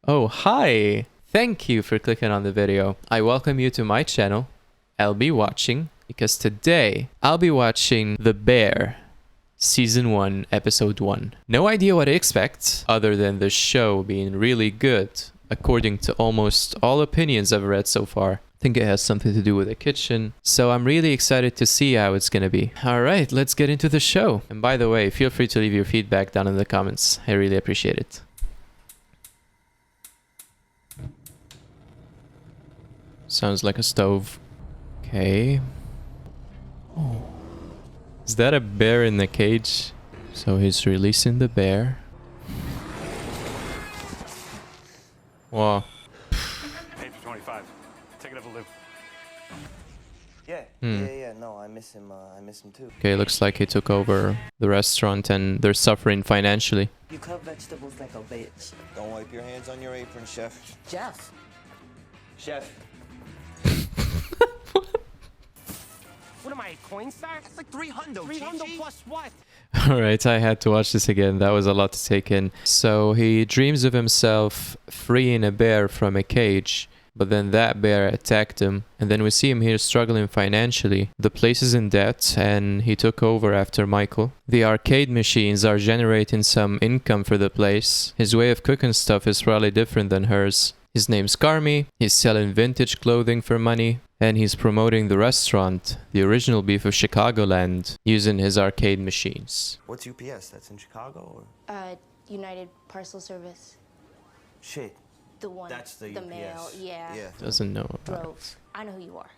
Oh, hi! Thank you for clicking on the video. I welcome you to my channel, LB Watching, because today I'll be watching The Bear, Season 1, Episode 1. No idea what to expect, other than the show being really good, according to almost all opinions I've read so far. I think it has something to do with the kitchen, so I'm really excited to see how it's gonna be. Alright, let's get into the show. And by the way, feel free to leave your feedback down in the comments. I really appreciate it. Sounds like a stove. Okay. Oh. Is that a bear in the cage? So he's releasing the bear. Wow. Paid for 25. Take it up a loop. Yeah, no, I miss him too. Okay, looks like he took over the restaurant and they're suffering financially. You cut vegetables like a bitch. Don't wipe your hands on your apron, chef. Jeff. Chef. What am I, a coin star? That's like 300, 300 plus what? Alright, I had to watch this again. That was a lot to take in. So he dreams of himself freeing a bear from a cage, but then that bear attacked him. And then we see him here struggling financially. The place is in debt and he took over after Michael. The arcade machines are generating some income for the place. His way of cooking stuff is probably different than hers. His name's Carmy, he's selling vintage clothing for money, and he's promoting the restaurant, the original beef of Chicagoland, using his arcade machines. What's UPS? That's in Chicago or? United Parcel Service. Shit. The one. That's the UPS. mail. Yeah. Yeah. Doesn't know about Drove. it. I know who you are.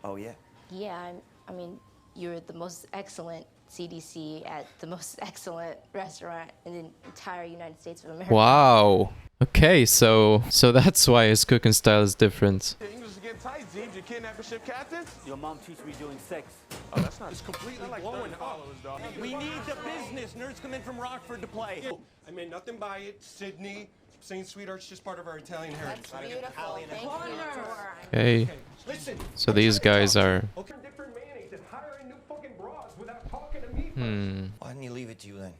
Oh, yeah? Yeah, I mean, you're the most excellent CDC at the most excellent restaurant in the entire United States of America. Wow. Okay, so that's why his cooking style is different. English is getting tight, Zeebs. You kidnapping ship captains? Your mom teach me doing sex. Oh, that's not. It's completely blowing followers, dog. We need the business. Nerds come in from Rockford to play. I mean, nothing by it. Sydney, St. Sweetheart's just part of our Italian heritage. That's beautiful. Thank you. Okay, Listen. so these guys are... Okay. Different mayonnaise and hiring new fucking bras without talking to me. Why didn't you leave it to you then?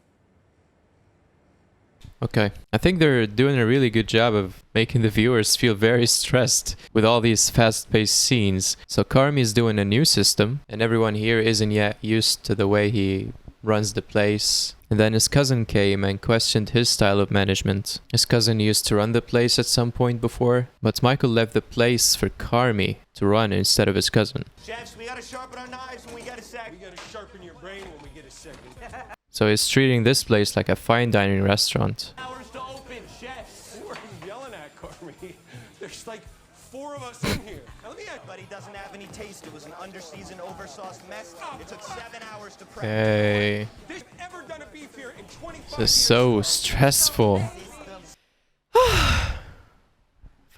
Okay, I think they're doing a really good job of making the viewers feel very stressed with all these fast-paced scenes. So Carmy is doing a new system, and everyone here isn't yet used to the way he runs the place. And then his cousin came and questioned his style of management. His cousin used to run the place at some point before, but Michael left the place for Carmy to run instead of his cousin. Chefs, we gotta sharpen our knives when we get a sec. We gotta sharpen your brain when we get a second. So he's treating this place like a fine dining restaurant. Hours to open, chefs. Who are you yelling at, Carmy? There's like 4 of us in here. Now, let me ask. But he doesn't have any taste. It was an underseasoned, oversauced mess. It took 7 hours to prep. Okay, This ever done a beef here in 25 this is years? so stressful.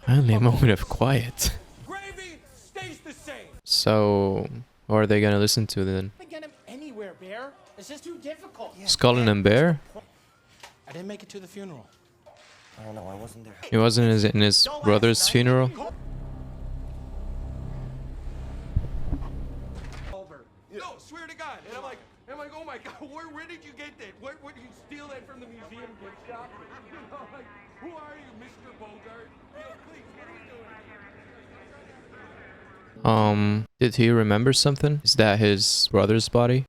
Finally a moment of quiet. Gravy stays the same. So, what are they gonna listen to then? I get him anywhere, Bear. It's just too difficult. Skullin and Bear? I didn't make it to the funeral. I don't know, I wasn't there. He wasn't in his brother's funeral? Over. No, swear to God. And I'm like, oh my God, where did you get that? Where did you steal that from the museum gift shop? You know, like, who are you, Mr. Bogart? You know, please, what are we doing? Did he remember something? Is that his brother's body?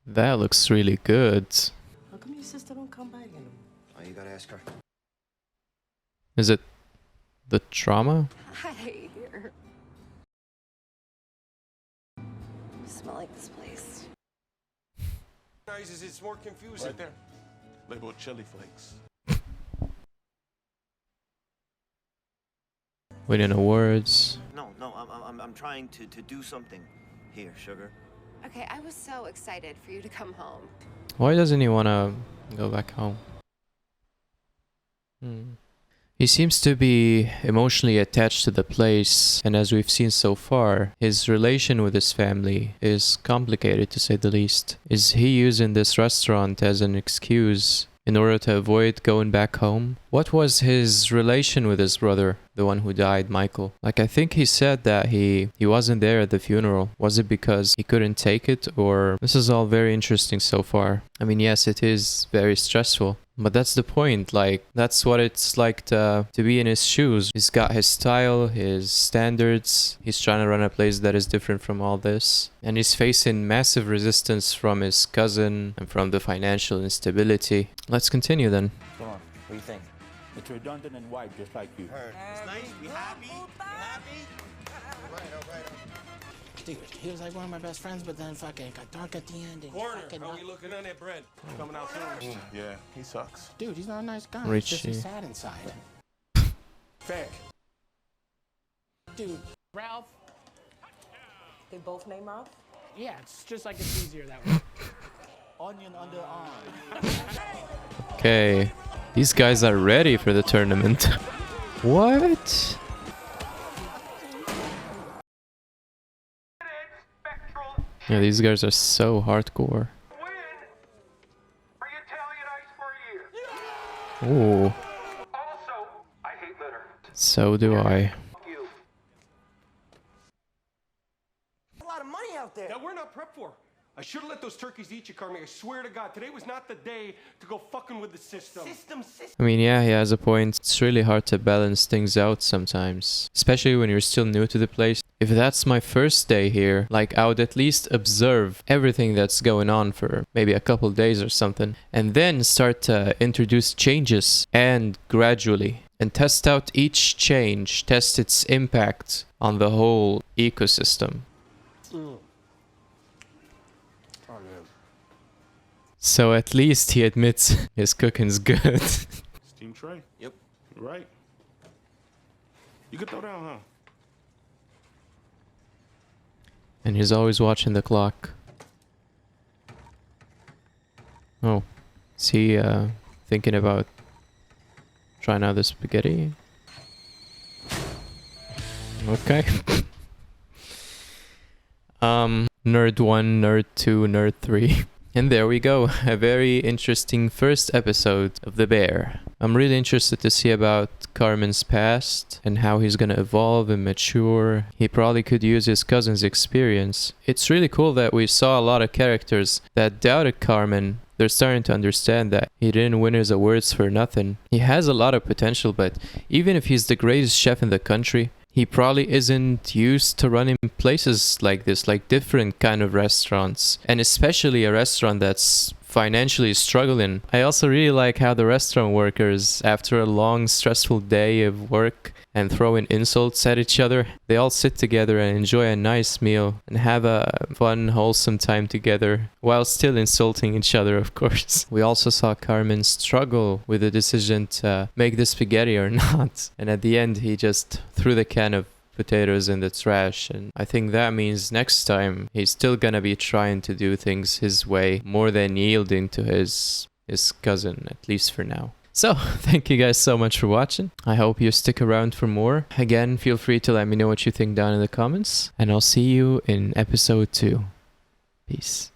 That looks really good. How come your sister don't come back anymore? Oh, you gotta ask her. Is it the trauma? Hi. Smell like this place. It's more confusing. Right there. Labeled chili flakes. Winning awards. No, I'm trying to do something here, sugar. Okay, I was so excited for you to come home. Why doesn't he want to go back home? He seems to be emotionally attached to the place, and as we've seen so far, his relation with his family is complicated to say the least. Is he using this restaurant as an excuse in order to avoid going back home? What was his relation with his brother, the one who died, Michael? Like, I think he said that he wasn't there at the funeral. Was it because he couldn't take it, or... This is all very interesting so far. I mean, yes, it is very stressful, But that's the point, like, that's what it's like to be in his shoes. He's got his style, his standards, he's trying to run a place that is different from all this. And he's facing massive resistance from his cousin and from the financial instability. Let's continue then. Come on, what do you think? It's redundant and white, just like you. It's nice. We happy? We happy? Dude, he was like one of my best friends, but then fucking got dark at the end. And Corner, fucking how we looking on that bread? Coming out soon. Yeah, he sucks. Dude, he's not a nice guy. Richie. He's just he's sad inside. Fact. Dude, Ralph. They both name Ralph? Yeah, it's just like it's easier that way. Onion underarm. Okay, these guys are ready for the tournament. What? Yeah, these guys are so hardcore. Ooh. Also, I hate litter. So do I. A lot of money out there. That we're not prepped for. I should have let those turkeys eat you, Carmi. I swear to God, today was not the day to go fucking with the system. System. I mean, yeah, he has a point. It's really hard to balance things out sometimes, especially when you're still new to the place. If that's my first day here, like, I would at least observe everything that's going on for maybe a couple days or something, and then start to introduce changes and gradually and test out each change, test its impact on the whole ecosystem. So at least he admits his cooking's good. Steam tray? Yep. Right. You could throw down, huh? And he's always watching the clock. Oh, is he thinking about trying out the spaghetti? Okay. Nerd 1, Nerd 2, Nerd 3. And there we go, a very interesting first episode of The Bear. I'm really interested to see about Carmen's past and how he's gonna evolve and mature. He probably could use his cousin's experience. It's really cool that we saw a lot of characters that doubted Carmen. They're starting to understand that he didn't win his awards for nothing. He has a lot of potential, but even if he's the greatest chef in the country, he probably isn't used to running places like this, like different kind of restaurants, and especially a restaurant that's financially struggling. I also really like how the restaurant workers, after a long stressful day of work and throwing insults at each other, they all sit together and enjoy a nice meal and have a fun, wholesome time together while still insulting each other, of course. We also saw Carmen struggle with the decision to make the spaghetti or not, and at the end he just threw the can of potatoes in the trash, and I think that means next time he's still gonna be trying to do things his way more than yielding to his cousin, at least for now. So, thank you guys so much for watching. I hope you stick around for more. Again, feel free to let me know what you think down in the comments, and I'll see you in episode 2. Peace.